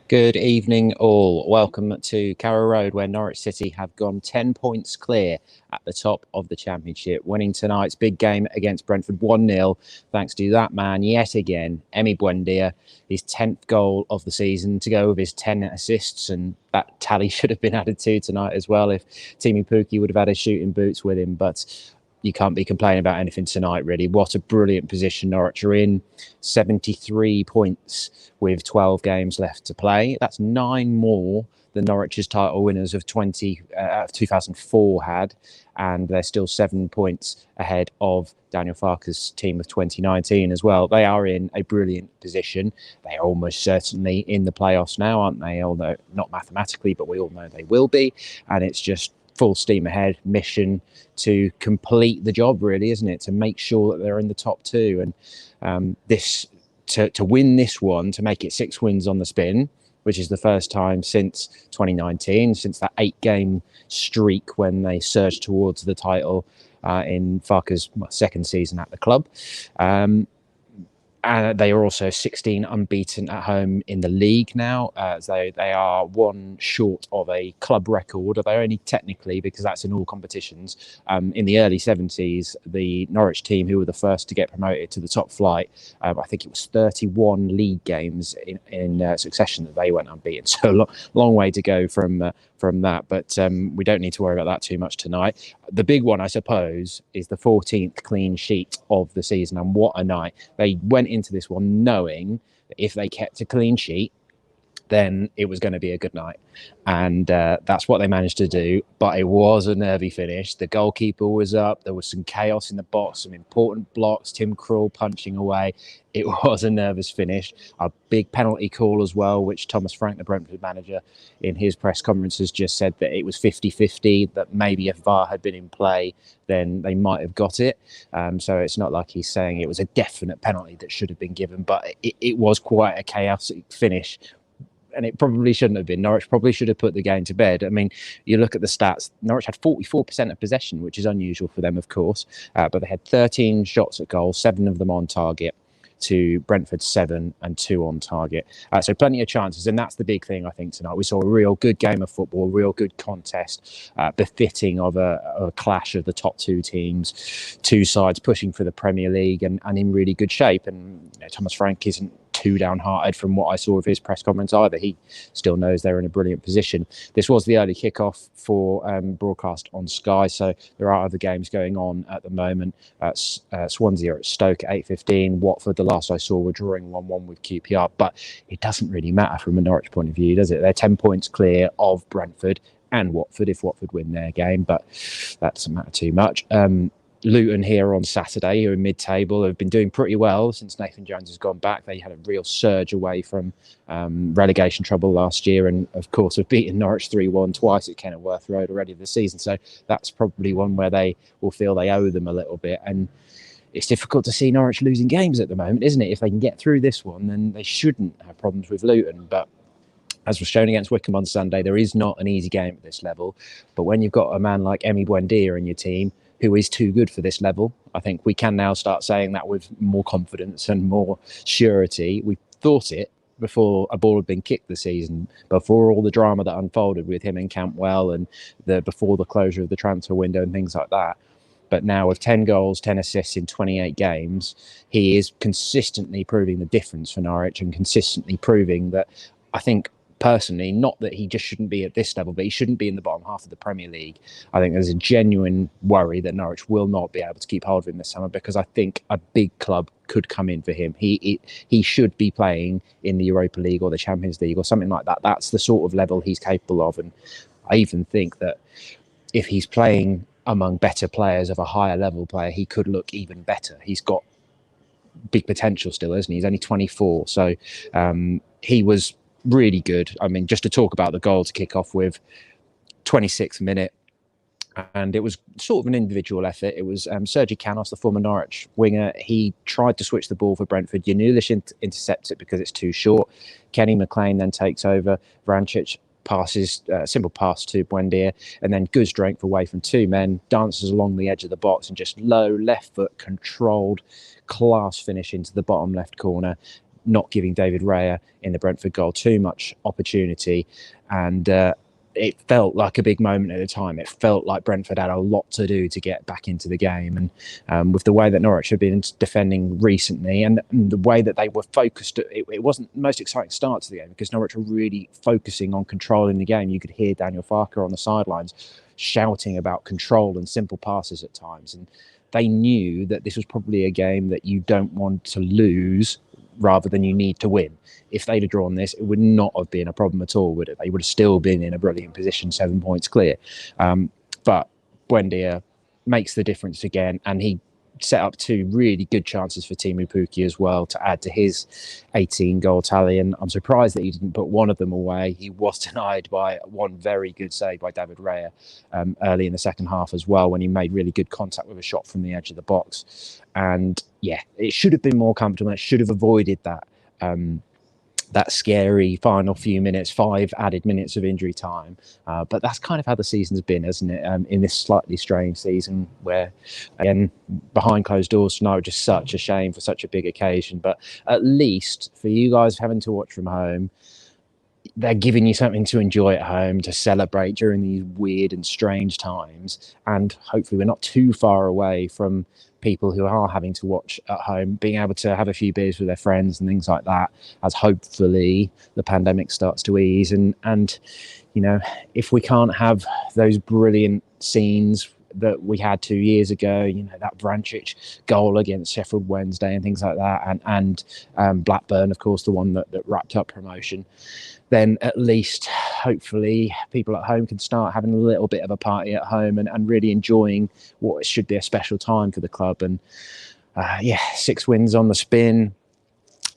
Good evening, all. Welcome to Carrow Road, where Norwich City have gone 10 points clear at the top of the Championship, winning tonight's big game against Brentford 1-0, thanks to that man yet again, Buendia, his 10th goal of the season, to go with his 10 assists, and that tally should have been added to tonight as well if Teemu Pukki would have had his shooting boots with him, but you can't be complaining about anything tonight, really. What a brilliant position Norwich are in. 73 points with 12 games left to play. That's 9 more than Norwich's title winners of 2004 had, and they're still 7 points ahead of Daniel Farke's team of 2019 as well. They are in a brilliant position. They are almost certainly in the playoffs now, aren't they? Although not mathematically, but we all know they will be, and it's just full steam ahead mission to complete the job, really, isn't it? To make sure that they're in the top two, and to win this one, to make it 6 wins on the spin, which is the first time since 2019, since that 8-game streak when they surged towards the title in Farke's second season at the club. They are also 16 unbeaten at home in the league now. They are one short of a club record, although only technically, because that's in all competitions. In the early 70s, the Norwich team, who were the first to get promoted to the top flight, I think it was 31 league games in succession that they went unbeaten. So long way to go from that. But we don't need to worry about that too much tonight. The big one, I suppose, is the 14th clean sheet of the season. And what a night. They went into this one knowing that if they kept a clean sheet, then it was going to be a good night. And that's what they managed to do. But it was a nervy finish. The goalkeeper was up. There was some chaos in the box, some important blocks, Tim Krul punching away. It was a nervous finish. A big penalty call as well, which Thomas Frank, the Brentford manager, in his press conferences just said that it was 50-50, that maybe if VAR had been in play, then they might have got it. So it's not like he's saying it was a definite penalty that should have been given, but it was quite a chaotic finish. And it probably shouldn't have been. Norwich probably should have put the game to bed. I mean, you look at the stats, Norwich had 44% of possession, which is unusual for them, of course. But they had 13 shots at goal, 7 of them on target, to Brentford's 7 and 2 on target. So plenty of chances. And that's the big thing, I think, tonight. We saw a real good game of football, a real good contest, befitting of a clash of the top two teams, two sides pushing for the Premier League and in really good shape. And Thomas Frank isn't too downhearted from what I saw of his press conference either. He still knows they're in a brilliant position. This was the early kickoff for broadcast on Sky, so there are other games going on at the moment. Swansea are at Stoke at 8:15. Watford, the last I saw, were drawing 1-1 with QPR, but it doesn't really matter from a Norwich point of view, does it? They're 10 points clear of Brentford and Watford if Watford win their game, but that doesn't matter too much. Luton here on Saturday, who are mid-table, have been doing pretty well since Nathan Jones has gone back. They had a real surge away from relegation trouble last year, and of course have beaten Norwich 3-1 twice at Kenilworth Road already this season. So that's probably one where they will feel they owe them a little bit. And it's difficult to see Norwich losing games at the moment, isn't it? If they can get through this one, then they shouldn't have problems with Luton. But as was shown against Wycombe on Sunday, there is not an easy game at this level. But when you've got a man like Buendia in your team, who is too good for this level, I think we can now start saying that with more confidence and more surety. We thought it before a ball had been kicked this season, before all the drama that unfolded with him and Campbell and before the closure of the transfer window and things like that. But now with 10 goals, 10 assists in 28 games, he is consistently proving the difference for Norwich and consistently proving that, I think, personally, not that he just shouldn't be at this level, but he shouldn't be in the bottom half of the Premier League. I think there's a genuine worry that Norwich will not be able to keep hold of him this summer, because I think a big club could come in for him. He should be playing in the Europa League or the Champions League or something like that. That's the sort of level he's capable of. And I even think that if he's playing among better players, of a higher level player, he could look even better. He's got big potential still, isn't he? He's only 24. So he was really good. I mean, just to talk about the goal to kick off with, 26th minute, and it was sort of an individual effort. It was Sergi Canos, the former Norwich winger. He tried to switch the ball for Brentford. Janulis intercepts it because it's too short. Kenny McLean then takes over. Vrancic passes, simple pass to Buendia, and then good strength away from two men, dances along the edge of the box and just low left foot controlled class finish into the bottom left corner. not giving David Raya in the Brentford goal too much opportunity. And it felt like a big moment at the time. It felt like Brentford had a lot to do to get back into the game. And with the way that Norwich have been defending recently and the way that they were focused, it wasn't the most exciting start to the game because Norwich were really focusing on controlling the game. You could hear Daniel Farke on the sidelines shouting about control and simple passes at times. And they knew that this was probably a game that you don't want to lose rather than you need to win. If they'd have drawn this, it would not have been a problem at all, would it? They would have still been in a brilliant position, 7 points clear. But Buendia makes the difference again, and he set up 2 really good chances for Teemu Pukki as well to add to his 18-goal tally. And I'm surprised that he didn't put one of them away. He was denied by one very good save by David Raya early in the second half as well, when he made really good contact with a shot from the edge of the box. And yeah, it should have been more comfortable. It should have avoided that that scary final few minutes, 5 added minutes of injury time. But that's kind of how the season's been, hasn't it? In this slightly strange season where, again, behind closed doors tonight, just such a shame for such a big occasion. But at least for you guys having to watch from home, they're giving you something to enjoy at home, to celebrate during these weird and strange times. And hopefully we're not too far away from people who are having to watch at home, being able to have a few beers with their friends and things like that, as hopefully the pandemic starts to ease. And you know, if we can't have those brilliant scenes that we had 2 years ago, you know, that Vrancic goal against Sheffield Wednesday and things like that, and Blackburn, of course, the one that wrapped up promotion, then at least hopefully people at home can start having a little bit of a party at home and really enjoying what should be a special time for the club. And 6 wins on the spin,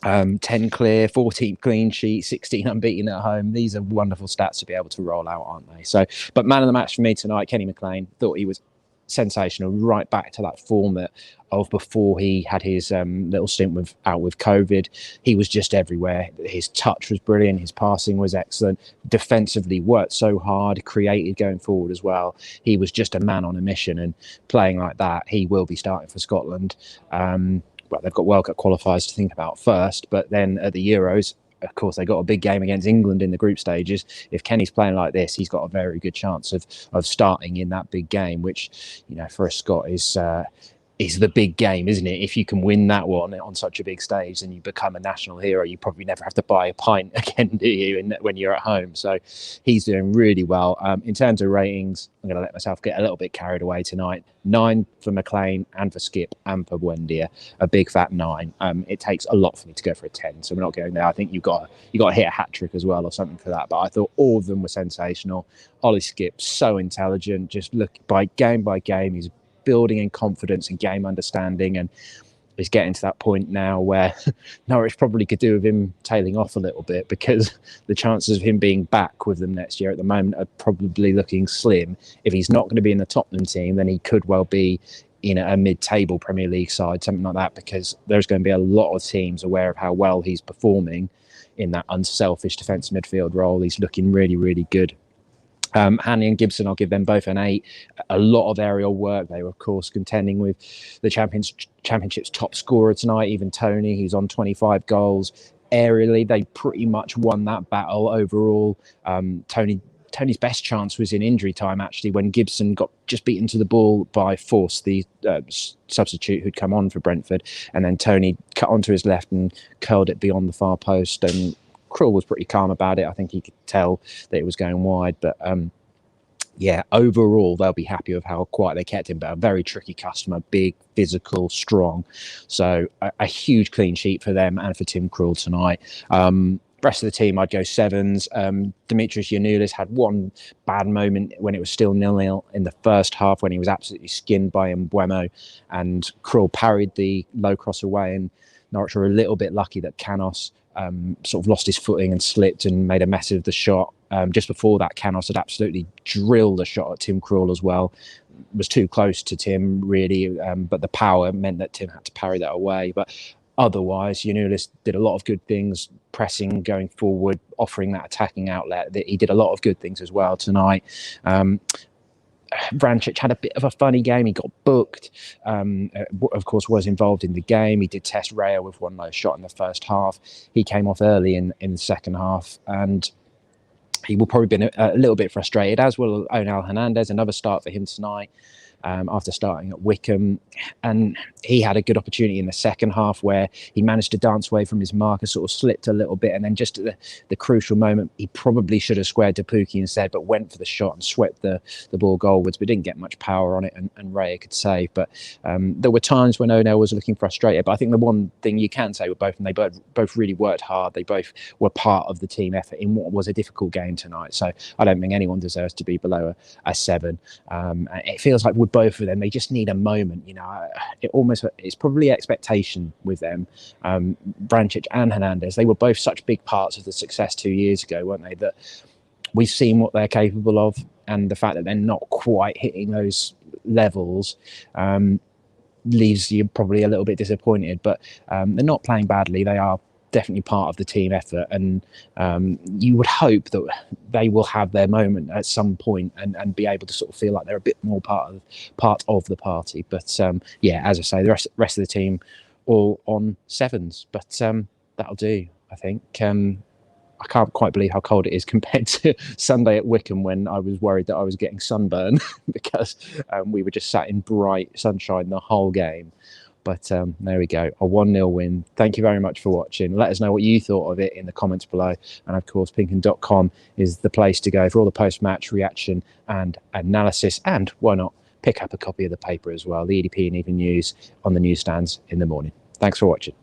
10 clear, 14 clean sheet, 16 unbeaten at home. These are wonderful stats to be able to roll out, aren't they? So, but man of the match for me tonight, Kenny McLean. Thought he was sensational, right back to that form of before he had his little stint out with COVID. He was just everywhere. His touch was brilliant. His passing was excellent. Defensively worked so hard, created going forward as well. He was just a man on a mission, and playing like that, he will be starting for Scotland. Well, they've got World Cup qualifiers to think about first, but then at the Euros, of course, they got a big game against England in the group stages. If Kenny's playing like this, he's got a very good chance of starting in that big game, which, you know, for a Scot is the big game, isn't it? If you can win that one on such a big stage, then you become a national hero. You probably never have to buy a pint again, do you, when you're at home? So he's doing really well. In terms of ratings, I'm going to let myself get a little bit carried away tonight. 9 for McLean and for Skip and for Buendia, a big fat 9. It takes a lot for me to go for a 10, so we're not going there. I think you've got to hit a hat trick as well or something for that. But I thought all of them were sensational. Ollie Skip, so intelligent. Just look by game, he's building in confidence and game understanding, and he's getting to that point now where Norwich probably could do with him tailing off a little bit, because the chances of him being back with them next year at the moment are probably looking slim. If he's not going to be in the Tottenham team, then he could well be in a mid-table Premier League side, something like that, because there's going to be a lot of teams aware of how well he's performing in that unselfish defensive midfield role. He's looking really, really good. Hanley and Gibson, I'll give them both an 8. A lot of aerial work. They were, of course, contending with the Championship's top scorer tonight, even Tony. He's on 25 goals. Aerially, they pretty much won that battle overall. Tony's best chance was in injury time, actually, when Gibson got just beaten to the ball by Force, the substitute who'd come on for Brentford. And then Tony cut onto his left and curled it beyond the far post. And Krul was pretty calm about it. I think he could tell that it was going wide. But overall, they'll be happy with how quiet they kept him. But a very tricky customer, big, physical, strong. So a huge clean sheet for them and for Tim Krul tonight. Rest of the team, I'd go 7s. Dimitris Giannoulis had one bad moment when it was still 0-0 in the first half, when he was absolutely skinned by Mbuemo, and Krul parried the low cross away, and Norwich were a little bit lucky that Canos sort of lost his footing and slipped and made a mess of the shot. Just before that, Canos had absolutely drilled a shot at Tim Krul as well. Was too close to Tim, really, but the power meant that Tim had to parry that away. But otherwise, Giannoulis did a lot of good things, pressing, going forward, offering that attacking outlet. He did a lot of good things as well tonight. Vrancic had a bit of a funny game. He got booked. Of course, was involved in the game. He did test Raya with one low shot in the first half. He came off early in the second half, and he will probably be a little bit frustrated, as will Onel Hernandez. Another start for him tonight. After starting at Wycombe, and he had a good opportunity in the second half where he managed to dance away from his marker, sort of slipped a little bit, and then just at the crucial moment, he probably should have squared to Pukki instead, but went for the shot and swept the ball goalwards, but didn't get much power on it, and Raya could save. But there were times when Onel was looking frustrated, but I think the one thing you can say with both, and they both really worked hard, they both were part of the team effort in what was a difficult game tonight. So I don't think anyone deserves to be below a 7. It feels like with both of them, they just need a moment. It's probably expectation with them. Vrancic and Hernandez, they were both such big parts of the success 2 years ago, weren't they? That we've seen what they're capable of, and the fact that they're not quite hitting those levels leaves you probably a little bit disappointed. But they're not playing badly. They are definitely part of the team effort, and you would hope that they will have their moment at some point and be able to sort of feel like they're a bit more part of the party. But as I say, the rest of the team all on 7s, but that'll do, I think. I can't quite believe how cold it is compared to Sunday at Wycombe, when I was worried that I was getting sunburn because we were just sat in bright sunshine the whole game. But there we go, a 1-0 win. Thank you very much for watching. Let us know what you thought of it in the comments below. And of course, PinkUn.com is the place to go for all the post-match reaction and analysis. And why not pick up a copy of the paper as well, the EDP and Evening News, on the newsstands in the morning. Thanks for watching.